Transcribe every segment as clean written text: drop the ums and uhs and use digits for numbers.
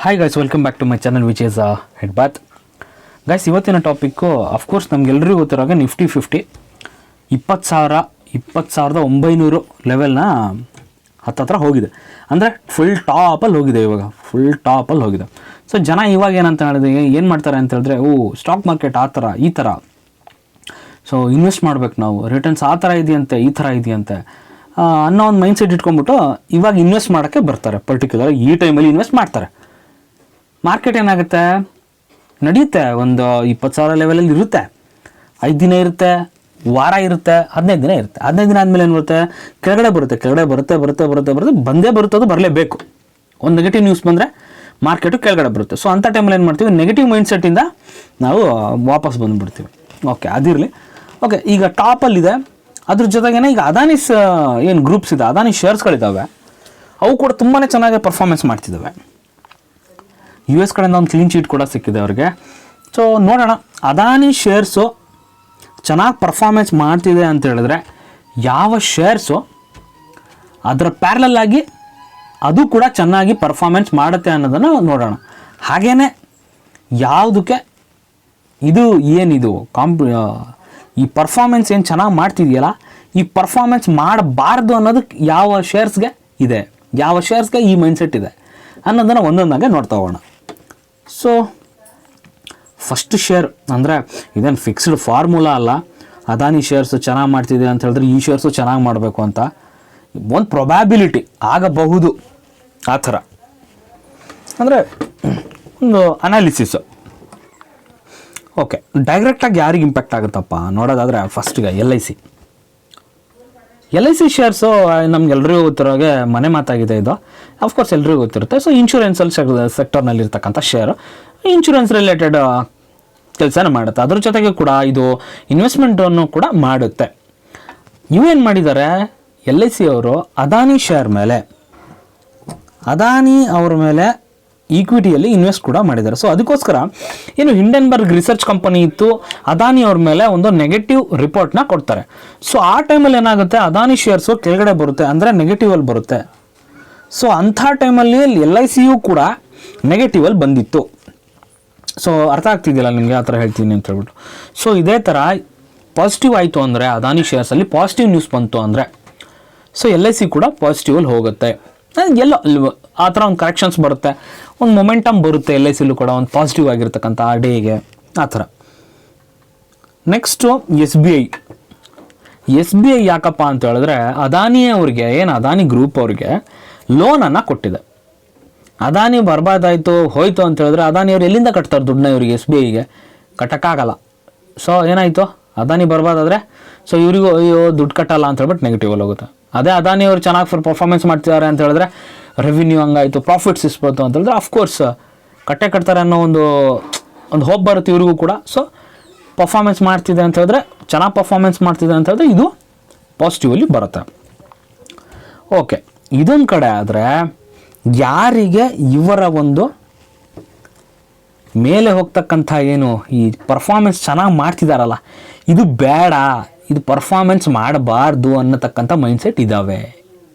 Hi guys, welcome back to my channel which is head bath. Guys, ಇವತ್ತಿನ topic of course ನಮಗೆಲ್ಲರಿಗೂ ಗೊತ್ತಿರೋಗೆ Nifty 50 20,900 ಲೆವೆಲ್ನ ಹತ್ತತ್ರ ಹೋಗಿದೆ. ಅಂದರೆ ಫುಲ್ ಟಾಪಲ್ಲಿ ಹೋಗಿದೆ. ಇವಾಗ ಫುಲ್ ಟಾಪಲ್ಲಿ ಹೋಗಿದೆ. ಸೊ ಜನ ಇವಾಗ ಏನಂತ ಹೇಳಿದ್ರೆ ಏನು ಮಾಡ್ತಾರೆ ಅಂತ ಹೇಳಿದ್ರೆ, ಸ್ಟಾಕ್ ಮಾರ್ಕೆಟ್ ಆ ಥರ ಈ ಥರ, ಸೊ ಇನ್ವೆಸ್ಟ್ ಮಾಡ್ಬೇಕು ನಾವು, ರಿಟರ್ನ್ಸ್ ಆ ಥರ ಇದೆಯಂತೆ ಈ ಥರ ಇದೆಯಂತೆ ಅನ್ನೋ ಒಂದು ಮೈಂಡ್ಸೆಟ್ ಇಟ್ಕೊಂಡ್ಬಿಟ್ಟು ಇವಾಗ ಇನ್ವೆಸ್ಟ್ ಮಾಡೋಕ್ಕೆ ಬರ್ತಾರೆ. ಪರ್ಟಿಕ್ಯುಲರ್ ಈ ಟೈಮಲ್ಲಿ ಇನ್ವೆಸ್ಟ್ ಮಾಡ್ತಾರೆ. ಮಾರ್ಕೆಟ್ ಏನಾಗುತ್ತೆ, ನಡೆಯುತ್ತೆ, ಒಂದು 20,000 ಲೆವೆಲಲ್ಲಿ ಇರುತ್ತೆ, 5 ದಿನ ಇರುತ್ತೆ, ವಾರ ಇರುತ್ತೆ, 15 ದಿನ ಇರುತ್ತೆ. 15 ದಿನ ಆದಮೇಲೆ ಏನು ಬರುತ್ತೆ, ಕೆಳಗಡೆ ಬರುತ್ತೆ, ಬಂದೇ ಬರುತ್ತೆ, ಅದು ಬರಲೇಬೇಕು. ಒಂದು ನೆಗೆಟಿವ್ ನ್ಯೂಸ್ ಬಂದರೆ ಮಾರ್ಕೆಟು ಕೆಳಗಡೆ ಬರುತ್ತೆ. ಸೊ ಅಂಥ ಟೈಮಲ್ಲಿ ಏನು ಮಾಡ್ತೀವಿ, ನೆಗೆಟಿವ್ ಮೈಂಡ್ಸೆಟ್ಟಿಂದ ನಾವು ವಾಪಸ್ ಬಂದುಬಿಡ್ತೀವಿ. ಓಕೆ, ಅದಿರಲಿ. ಓಕೆ, ಈಗ ಟಾಪಲ್ಲಿದೆ. ಅದ್ರ ಜೊತೆಗೇನೆ ಈಗ ಅದಾನಿಸ್ ಏನು ಗ್ರೂಪ್ಸ್ ಇದೆ, ಅದಾನಿ ಶೇರ್ಸ್ಗಳಿದ್ದಾವೆ, ಅವು ಕೂಡ ತುಂಬಾ ಚೆನ್ನಾಗಿ ಪರ್ಫಾರ್ಮೆನ್ಸ್ ಮಾಡ್ತಿದ್ದಾವೆ. US ಕಡೆಯಿಂದ ಒಂದು ಕ್ಲೀನ್ ಶೀಟ್ ಕೂಡ ಸಿಕ್ಕಿದೆ ಅವ್ರಿಗೆ. ಸೊ ನೋಡೋಣ, ಅದಾನಿ ಶೇರ್ಸು ಚೆನ್ನಾಗಿ ಪರ್ಫಾರ್ಮೆನ್ಸ್ ಮಾಡ್ತಿದೆ ಅಂತ ಹೇಳಿದ್ರೆ ಯಾವ ಶೇರ್ಸು ಅದರ ಪ್ಯಾರಲಲ್ ಆಗಿ ಅದು ಕೂಡ ಚೆನ್ನಾಗಿ ಪರ್ಫಾರ್ಮೆನ್ಸ್ ಮಾಡುತ್ತೆ ಅನ್ನೋದನ್ನು ನೋಡೋಣ. ಹಾಗೇ ಯಾವುದಕ್ಕೆ ಇದು ಏನಿದು ಈ ಪರ್ಫಾರ್ಮೆನ್ಸ್ ಏನು ಚೆನ್ನಾಗಿ ಮಾಡ್ತಿದೆಯಲ್ಲ, ಈ ಪರ್ಫಾರ್ಮೆನ್ಸ್ ಮಾಡಬಾರ್ದು ಅನ್ನೋದಕ್ಕೆ ಯಾವ ಶೇರ್ಸ್ಗೆ ಇದೆ, ಯಾವ ಶೇರ್ಸ್ಗೆ ಈ ಮೈಂಡ್ಸೆಟ್ ಇದೆ ಅನ್ನೋದನ್ನು ಒಂದೊಂದಾಗೆ ನೋಡ್ತಾ ಹೋಗೋಣ. ಸೊ ಫಸ್ಟ್ ಶೇರ್ ಅಂದರೆ ಇದೇನು ಫಿಕ್ಸ್ಡ್ ಫಾರ್ಮುಲಾ ಅಲ್ಲ, ಅದಾನಿ ಶೇರ್ಸು ಚೆನ್ನಾಗಿ ಮಾಡ್ತಿದೆ ಅಂತ ಹೇಳಿದ್ರೆ ಈ ಶೇರ್ಸು ಚೆನ್ನಾಗಿ ಮಾಡಬೇಕು ಅಂತ ಒಂದು ಪ್ರೊಬ್ಯಾಬಿಲಿಟಿ ಆಗಬಹುದು. ಆ ಥರ ಅಂದರೆ ಒಂದು ಅನಾಲಿಸಿಸು. ಓಕೆ, ಡೈರೆಕ್ಟಾಗಿ ಯಾರಿಗೆ ಇಂಪ್ಯಾಕ್ಟ್ ಆಗುತ್ತಪ್ಪ ನೋಡೋದಾದರೆ ಫಸ್ಟಿಗೆ ಎಲ್ ಐ ಸಿ ಶೇರ್ಸು ನಮ್ಗೆಲ್ರಿಗೂ ಗೊತ್ತಿರೋಗೆ ಮನೆ ಮಾತಾಗಿದೆ. ಇದು ಅಫ್ಕೋರ್ಸ್ ಎಲ್ರಿಗೂ ಗೊತ್ತಿರುತ್ತೆ. ಸೊ ಇನ್ಶೂರೆನ್ಸಲ್ಲಿ ಸೆಕ್ಟರ್ನಲ್ಲಿ ಇರ್ತಕ್ಕಂಥ ಶೇರು ಇನ್ಶೂರೆನ್ಸ್ ರಿಲೇಟೆಡ್ ಕೆಲಸನ ಮಾಡುತ್ತೆ. ಅದ್ರ ಜೊತೆಗೆ ಕೂಡ ಇದು ಇನ್ವೆಸ್ಟ್ಮೆಂಟನ್ನು ಕೂಡ ಮಾಡುತ್ತೆ. ಇವೇನು ಮಾಡಿದ್ದಾರೆ, ಎಲ್ ಐ ಸಿ ಅವರು ಅದಾನಿ ಶೇರ್ ಮೇಲೆ, ಅದಾನಿ ಅವ್ರ ಮೇಲೆ ಈಕ್ವಿಟಿಯಲ್ಲಿ ಇನ್ವೆಸ್ಟ್ ಕೂಡ ಮಾಡಿದ್ದಾರೆ. ಸೊ ಅದಕ್ಕೋಸ್ಕರ ಏನು ಹಿಂಡೆನ್ಬರ್ಗ್ ರಿಸರ್ಚ್ ಕಂಪನಿ ಇತ್ತು, ಅದಾನಿ ಅವ್ರ ಮೇಲೆ ಒಂದು ನೆಗೆಟಿವ್ ರಿಪೋರ್ಟ್ನ ಕೊಡ್ತಾರೆ. ಸೊ ಆ ಟೈಮಲ್ಲಿ ಏನಾಗುತ್ತೆ, ಅದಾನಿ ಶೇರ್ಸು ಕೆಳಗಡೆ ಬರುತ್ತೆ, ಅಂದರೆ ನೆಗೆಟಿವಲ್ಲಿ ಬರುತ್ತೆ. ಸೊ ಅಂಥ ಟೈಮಲ್ಲಿ ಎಲ್ ಐ ಸಿಯು ಕೂಡ ನೆಗೆಟಿವಲ್ಲಿ ಬಂದಿತ್ತು. ಸೊ ಅರ್ಥ ಆಗ್ತಿದೆಯಲ್ಲ ನಿಮಗೆ, ಆ ಥರ ಹೇಳ್ತೀನಿ ಅಂತ ಹೇಳ್ಬಿಟ್ಟು. ಸೊ ಇದೇ ಥರ ಪಾಸಿಟಿವ್ ಆಯಿತು ಅಂದರೆ, ಅದಾನಿ ಶೇರ್ಸಲ್ಲಿ ಪಾಸಿಟಿವ್ ನ್ಯೂಸ್ ಬಂತು ಅಂದರೆ, ಸೊ ಎಲ್ ಐ ಸಿ ಕೂಡ ಪಾಸಿಟಿವಲ್ಲಿ ಹೋಗುತ್ತೆ. ಎಲ್ಲೋ ಆ ಥರ ಒಂದು ಕರೆಕ್ಷನ್ಸ್ ಬರುತ್ತೆ, ಒಂದು ಮೊಮೆಂಟಮ್ ಬರುತ್ತೆ ಎಲ್ ಐ ಸಿಲೂ ಕೂಡ, ಒಂದು ಪಾಸಿಟಿವ್ ಆಗಿರ್ತಕ್ಕಂಥ ಆ ಡೇಗೆ ಆ ಥರ. ನೆಕ್ಸ್ಟು ಎಸ್ ಬಿ ಐ ಯಾಕಪ್ಪ ಅಂತ ಹೇಳಿದ್ರೆ, ಅದಾನಿ ಅವ್ರಿಗೆ ಏನು ಅದಾನಿ ಗ್ರೂಪ್ ಅವ್ರಿಗೆ ಲೋನನ್ನು ಕೊಟ್ಟಿದೆ. ಅದಾನಿ ಬರ್ಬಾದಾಯಿತು ಹೋಯ್ತು ಅಂತ ಹೇಳಿದ್ರೆ ಅದಾನಿ ಅವ್ರು ಎಲ್ಲಿಂದ ಕಟ್ತಾರೆ ದುಡ್ಡನ್ನ ಇವರಿಗೆ, ಎಸ್ ಬಿ ಐಗೆ ಕಟ್ಟೋಕ್ಕಾಗಲ್ಲ. ಸೊ ಏನಾಯಿತು, ಅದಾನಿ ಬರ್ಬಾದಾದರೆ ಸೊ ಇವರಿಗೂ ಅಯ್ಯೋ ದುಡ್ಡು ಕಟ್ಟಲ್ಲ ಅಂತ ಹೇಳ್ಬಿಟ್ಟು ನೆಗೆಟಿವಲ್ಲಿ ಹೋಗುತ್ತೆ. ಅದೇ ಅದಾನಿ ಅವರು ಚೆನ್ನಾಗಿ ಪರ್ಫಾರ್ಮೆನ್ಸ್ ಮಾಡ್ತಿದ್ದಾರೆ ಅಂತ ಹೇಳಿದ್ರೆ, ರೆವಿನ್ಯೂ ಹಂಗಾಯಿತು, ಪ್ರಾಫಿಟ್ಸ್ ಇಸ್ಬೋದು ಅಂತ ಹೇಳಿದ್ರೆ ಅಫ್ಕೋರ್ಸ್ ಕಟ್ತಾರೆ ಅನ್ನೋ ಒಂದು ಹೋಪ್ ಬರುತ್ತೆ ಇವ್ರಿಗೂ ಕೂಡ. ಸೊ ಪರ್ಫಾರ್ಮೆನ್ಸ್ ಮಾಡ್ತಿದೆ ಅಂತ ಹೇಳಿದ್ರೆ, ಚೆನ್ನಾಗಿ ಪರ್ಫಾರ್ಮೆನ್ಸ್ ಮಾಡ್ತಿದೆ ಅಂತ ಹೇಳಿದ್ರೆ ಇದು ಪಾಸಿಟಿವಲ್ಲಿ ಬರುತ್ತೆ. ಓಕೆ, ಇದೊಂದು ಕಡೆ ಆದರೆ ಯಾರಿಗೆ ಇವರ ಒಂದು ಮೇಲೆ ಹೋಗ್ತಕ್ಕಂಥ ಏನು ಈ ಪರ್ಫಾರ್ಮೆನ್ಸ್ ಚೆನ್ನಾಗಿ ಮಾಡ್ತಿದ್ದಾರಲ್ಲ, ಇದು ಬೇಡ, ಇದು ಪರ್ಫಾರ್ಮೆನ್ಸ್ ಮಾಡಬಾರ್ದು ಅನ್ನತಕ್ಕಂಥ ಮೈಂಡ್ಸೆಟ್ ಇದ್ದಾವೆ.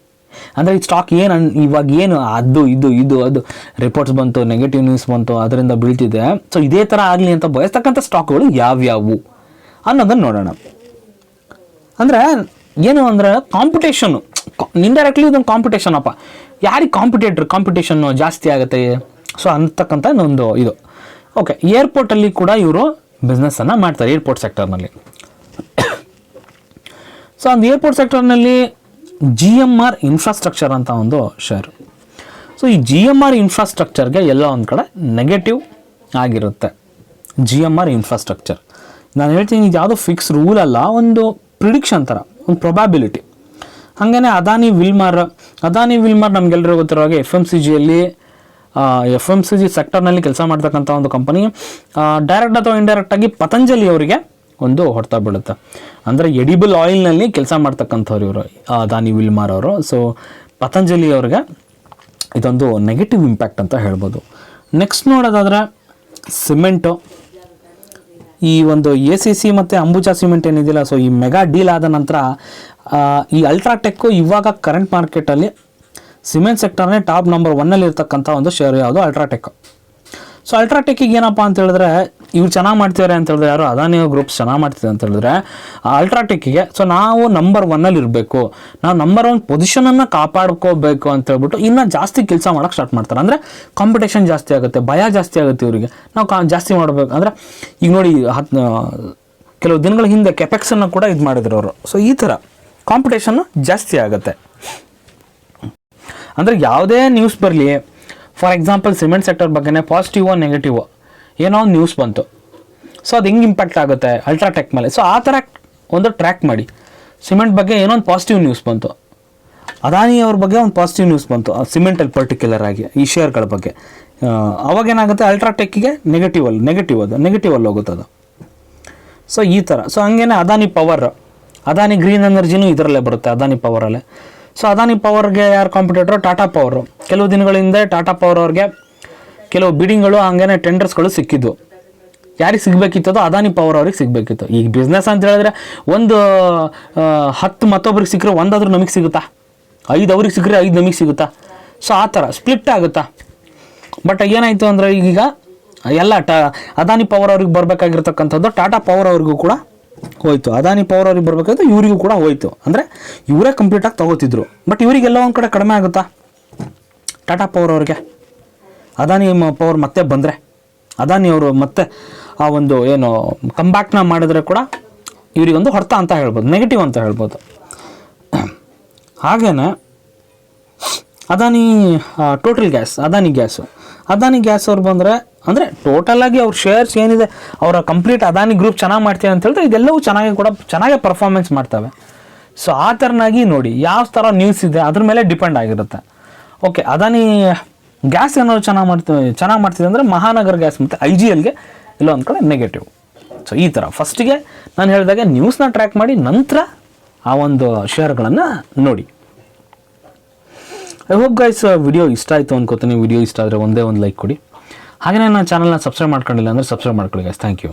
ಅಂದರೆ ಈ ಸ್ಟಾಕ್ ಇವಾಗ ಏನು ಅದು ರಿಪೋರ್ಟ್ಸ್ ಬಂತು, ನೆಗೆಟಿವ್ ನ್ಯೂಸ್ ಬಂತು, ಅದರಿಂದ ಬೀಳ್ತಿದೆ. ಸೊ ಇದೇ ಥರ ಆಗಲಿ ಅಂತ ಬಯಸ್ತಕ್ಕಂಥ ಸ್ಟಾಕ್ಗಳು ಯಾವ್ಯಾವು ಅನ್ನೋದನ್ನು ನೋಡೋಣ. ಅಂದರೆ ಏನು ಅಂದರೆ ಕಾಂಪಿಟೇಷನ್ನು, ಇಂಡೈರೆಕ್ಟ್ಲಿ ಇದೊಂದು ಕಾಂಪಿಟೇಷನ್ ಅಪ್ಪ, ಯಾರಿಗೆ ಕಾಂಪಿಟೇಷನ್ನು ಜಾಸ್ತಿ ಆಗುತ್ತೆ ಸೊ ಅಂತಕ್ಕಂಥ ಒಂದು ಇದು. ಓಕೆ, ಏರ್ಪೋರ್ಟಲ್ಲಿ ಕೂಡ ಇವರು ಬಿಸ್ನೆಸ್ಸನ್ನು ಮಾಡ್ತಾರೆ, ಏರ್ಪೋರ್ಟ್ ಸೆಕ್ಟರ್ನಲ್ಲಿ. ಸೊ ಒಂದು ಏರ್ಪೋರ್ಟ್ ಸೆಕ್ಟರ್ನಲ್ಲಿ GMR ಇನ್ಫ್ರಾಸ್ಟ್ರಕ್ಚರ್ ಅಂತ ಒಂದು ಶೇರು. ಸೊ ಈ GMR ಇನ್ಫ್ರಾಸ್ಟ್ರಕ್ಚರ್ಗೆ ಎಲ್ಲ ಒಂದು ಕಡೆ ನೆಗೆಟಿವ್ ಆಗಿರುತ್ತೆ. GMR ಇನ್ಫ್ರಾಸ್ಟ್ರಕ್ಚರ್ ನಾನು ಹೇಳ್ತೀನಿ, ಇದು ಯಾವುದೋ ಫಿಕ್ಸ್ ರೂಲ್ ಅಲ್ಲ, ಒಂದು ಪ್ರಿಡಿಕ್ಷನ್ ಥರ, ಒಂದು ಪ್ರೊಬ್ಯಾಬಿಲಿಟಿ. ಹಾಗೆಯೇ ಅದಾನಿ ವಿಲ್ಮರ್ ನಮಗೆಲ್ಲರಿಗೂ ಗೊತ್ತಿರೋ ಹಾಗೆ ಎಫ್ ಎಮ್ ಸಿ ಜಿ ಸೆಕ್ಟರ್ನಲ್ಲಿ ಕೆಲಸ ಮಾಡ್ತಕ್ಕಂಥ ಒಂದು ಕಂಪನಿ. ಡೈರೆಕ್ಟ್ ಅಥವಾ ಇಂಡೈರೆಕ್ಟಾಗಿ ಪತಂಜಲಿ ಅವರಿಗೆ ಒಂದು ಹೊಡ್ತಾ ಬೀಳುತ್ತೆ. ಅಂದರೆ ಎಡಿಬಲ್ ಆಯಿಲ್ನಲ್ಲಿ ಕೆಲಸ ಮಾಡ್ತಕ್ಕಂಥವ್ರು ಇವರು, ಅದಾನಿ ವಿಲ್ಮರ್ ಅವರು. ಸೊ ಪತಂಜಲಿ ಅವ್ರಿಗೆ ಇದೊಂದು ನೆಗೆಟಿವ್ ಇಂಪ್ಯಾಕ್ಟ್ ಅಂತ ಹೇಳ್ಬೋದು. ನೆಕ್ಸ್ಟ್ ನೋಡೋದಾದರೆ ಸಿಮೆಂಟು, ಈ ಒಂದು ACC ಮತ್ತು ಅಂಬುಜಾ ಸಿಮೆಂಟ್ ಏನಿದೆಯಲ್ಲ, ಸೊ ಈ ಮೆಗಾ ಡೀಲ್ ಆದ ನಂತರ ಈ ಅಲ್ಟ್ರಾಟೆಕ್ಕು ಇವಾಗ ಕರೆಂಟ್ ಮಾರ್ಕೆಟಲ್ಲಿ ಸಿಮೆಂಟ್ ಸೆಕ್ಟರ್ನೇ ಟಾಪ್ ನಂಬರ್ 1 ಇರ್ತಕ್ಕಂಥ ಒಂದು ಶೇರ್ ಯಾವುದು? ಅಲ್ಟ್ರಾಟೆಕ್. ಸೊ ಅಲ್ಟ್ರಾಟೆಕ್ಕಿಗೆ ಏನಪ್ಪ ಅಂತ ಹೇಳಿದ್ರೆ ಇವ್ರು ಚೆನ್ನಾಗಿ ಮಾಡ್ತಿದ್ದಾರೆ ಅಂತ ಹೇಳಿದ್ರೆ, ಯಾರು ಅದಾನಿ ಗ್ರೂಪ್ಸ್ ಚೆನ್ನಾಗಿ ಮಾಡ್ತಿದ್ದಾರೆ ಅಂತ ಹೇಳಿದ್ರೆ ಅಲ್ಟ್ರಾಟೆಕ್ಕಿಗೆ ಸೊ ನಾವು ನಂಬರ್ 1 ಇರಬೇಕು, ನಾವು ನಂಬರ್ 1 ಪೊಸಿಷನನ್ನು ಕಾಪಾಡ್ಕೋಬೇಕು ಅಂತ ಹೇಳ್ಬಿಟ್ಟು ಇನ್ನೂ ಜಾಸ್ತಿ ಕೆಲಸ ಮಾಡೋಕ್ಕೆ ಸ್ಟಾರ್ಟ್ ಮಾಡ್ತಾರೆ. ಅಂದರೆ ಕಾಂಪಿಟೇಷನ್ ಜಾಸ್ತಿ ಆಗುತ್ತೆ, ಭಯ ಜಾಸ್ತಿ ಆಗುತ್ತೆ ಇವರಿಗೆ, ನಾವು ಜಾಸ್ತಿ ಮಾಡಬೇಕು. ಅಂದರೆ ಈಗ ನೋಡಿ ಕೆಲವು ದಿನಗಳ ಹಿಂದೆ ಕೆಪೆಕ್ಸನ್ನು ಕೂಡ ಇದು ಮಾಡಿದ್ರು ಅವರು. ಸೊ ಈ ಥರ ಕಾಂಪಿಟೇಷನ್ನು ಜಾಸ್ತಿ ಆಗುತ್ತೆ. ಅಂದರೆ ಯಾವುದೇ ನ್ಯೂಸ್ ಬರಲಿ, ಫಾರ್ ಎಕ್ಸಾಂಪಲ್ ಸಿಮೆಂಟ್ ಸೆಕ್ಟರ್ ಬಗ್ಗೆನೇ ಪಾಸಿಟಿವ್ ನೆಗೆಟಿವ್ ಏನೋ ಒಂದು ನ್ಯೂಸ್ ಬಂತು, ಸೊ ಅದು ಹೆಂಗೆ ಇಂಪ್ಯಾಕ್ಟ್ ಆಗುತ್ತೆ ಅಲ್ಟ್ರಾಟೆಕ್ ಮೇಲೆ. ಸೊ ಆ ಥರ ಒಂದು ಟ್ರ್ಯಾಕ್ ಮಾಡಿ. ಸಿಮೆಂಟ್ ಬಗ್ಗೆ ಏನೋ ಒಂದು ಪಾಸಿಟಿವ್ ನ್ಯೂಸ್ ಬಂತು, ಅದಾನಿ ಅವ್ರ ಬಗ್ಗೆ ಒಂದು ಪಾಸಿಟಿವ್ ನ್ಯೂಸ್ ಬಂತು ಸಿಮೆಂಟಲ್ಲಿ ಪರ್ಟಿಕ್ಯುಲರ್ ಆಗಿ ಈ ಶೇರ್ಗಳ ಬಗ್ಗೆ, ಅವಾಗೇನಾಗುತ್ತೆ ಅಲ್ಟ್ರಾಟೆಕ್ಕಿಗೆ ನೆಗೆಟಿವಲ್ಲಿ ಹೋಗುತ್ತೆ ಅದು. ಸೊ ಈ ಥರ. ಸೊ ಹಂಗೇನೆ ಅದಾನಿ ಪವರ್, ಅದಾನಿ ಗ್ರೀನ್ ಎನರ್ಜಿನೂ ಇದರಲ್ಲೇ ಬರುತ್ತೆ, ಅದಾನಿ ಪವರಲ್ಲೇ. ಸೊ ಅದಾನಿ ಪವರ್ಗೆ ಯಾರು ಕಾಂಪಿಟೇಟರು? ಟಾಟಾ ಪವರು. ಕೆಲವು ದಿನಗಳ ಹಿಂದೆ ಟಾಟಾ ಪವರ್ ಅವ್ರಿಗೆ ಕೆಲವು ಬಿಡಿಂಗ್ಗಳು ಹಂಗೇನೆ ಟೆಂಡರ್ಸ್ಗಳು ಸಿಕ್ಕಿದ್ವು. ಯಾರಿಗೆ ಸಿಗಬೇಕಿತ್ತದೋ ಅದಾನಿ ಪವರ್ ಅವ್ರಿಗೆ ಸಿಗಬೇಕಿತ್ತು. ಈಗ ಬಿಸ್ನೆಸ್ ಅಂತ ಹೇಳಿದ್ರೆ ಒಂದು 10 ಮತ್ತೊಬ್ರಿಗೆ ಸಿಕ್ಕರೆ 1 ಆದರೂ ನಮಗೆ ಸಿಗುತ್ತಾ? 5 ಅವ್ರಿಗೆ ಸಿಕ್ಕರೆ 5 ನಮಗೆ ಸಿಗುತ್ತಾ? ಸೊ ಆ ಥರ ಸ್ಪ್ಲಿಟ್ ಆಗುತ್ತಾ? ಬಟ್ ಏನಾಯಿತು ಅಂದರೆ ಈಗ ಎಲ್ಲ ಅದಾನಿ ಪವರ್ ಅವ್ರಿಗೆ ಬರಬೇಕಾಗಿರ್ತಕ್ಕಂಥದ್ದು ಟಾಟಾ ಪವರ್ ಅವ್ರಿಗೂ ಕೂಡ ಹೋಯ್ತು, ಅದಾನಿ ಪವರ್ ಅವ್ರಿಗೆ ಬರಬೇಕಾದ್ರೆ ಇವರಿಗೂ ಕೂಡ ಹೋಯ್ತು. ಅಂದರೆ ಇವರೇ ಕಂಪ್ಲೀಟಾಗಿ ತೊಗೋತಿದ್ರು. ಬಟ್ ಇವರಿಗೆಲ್ಲ ಒಂದು ಕಡೆ ಕಡಿಮೆ ಆಗುತ್ತಾ ಟಾಟಾ ಪವರ್ ಅವ್ರಿಗೆ? ಅದಾನಿ ಪವರ್ ಮತ್ತೆ ಬಂದರೆ, ಅದಾನಿ ಅವರು ಮತ್ತೆ ಆ ಒಂದು ಏನು ಕಂಬ್ಯಾಕ್ನ ಮಾಡಿದ್ರೆ ಕೂಡ ಇವರಿಗೊಂದು ಹೊಡೆತ ಅಂತ ಹೇಳ್ಬೋದು, ನೆಗೆಟಿವ್ ಅಂತ ಹೇಳ್ಬೋದು. ಹಾಗೇನೆ Adani total gas, Adani gas ಅವ್ರು ಬಂದರೆ ಅಂದರೆ ಟೋಟಲಾಗಿ ಅವ್ರ ಶೇರ್ಸ್ ಏನಿದೆ ಅವರ ಕಂಪ್ಲೀಟ್ ಅದಾನಿ ಗ್ರೂಪ್ ಚೆನ್ನಾಗಿ ಮಾಡ್ತೀವಿ ಅಂತ ಹೇಳಿದ್ರೆ ಇದೆಲ್ಲವೂ ಚೆನ್ನಾಗೇ ಪರ್ಫಾರ್ಮೆನ್ಸ್ ಮಾಡ್ತವೆ. ಸೊ ಆ ಥರನಾಗಿ ನೋಡಿ ಯಾವ ಥರ ನ್ಯೂಸ್ ಇದೆ ಅದ್ರ ಮೇಲೆ ಡಿಪೆಂಡ್ ಆಗಿರುತ್ತೆ. ಓಕೆ, ಅದಾನಿ ಗ್ಯಾಸ್ ಏನಾದ್ರು ಚೆನ್ನಾಗಿ ಮಾಡ್ತಿದೆ ಅಂದರೆ ಮಹಾನಗರ ಗ್ಯಾಸ್ ಮತ್ತು IGLಗೆ ಇಲ್ಲ ಒಂದು ಕಡೆ ನೆಗೆಟಿವ್. ಸೊ ಈ ಥರ ಫಸ್ಟಿಗೆ ನಾನು ಹೇಳಿದಾಗೆ ನ್ಯೂಸ್ನ ಟ್ರ್ಯಾಕ್ ಮಾಡಿ ನಂತರ ಆ ಒಂದು ಶೇರ್ಗಳನ್ನು ನೋಡಿ. ಐ ಹೋಪ್ ಗೈಸ್ ವಿಡಿಯೋ ಇಷ್ಟ ಆಯಿತು ಅನ್ಕೋತೀನಿ. ವಿಡಿಯೋ ಇಷ್ಟ ಆದರೆ ಒಂದೇ ಒಂದು ಲೈಕ್ ಕೊಡಿ. ಹಾಗೆಯೇ ನನ್ನ ಚಾನಲ್ನ ಸಬ್ಸ್ಕ್ರೈಬ್ ಮಾಡ್ಕೊಂಡಿಲ್ಲ ಅಂದರೆ ಸಬ್ಸ್ಕ್ರೈಬ್ ಮಾಡ್ಕೊಳ್ಳಿ ಗೈಸ್. Thank you.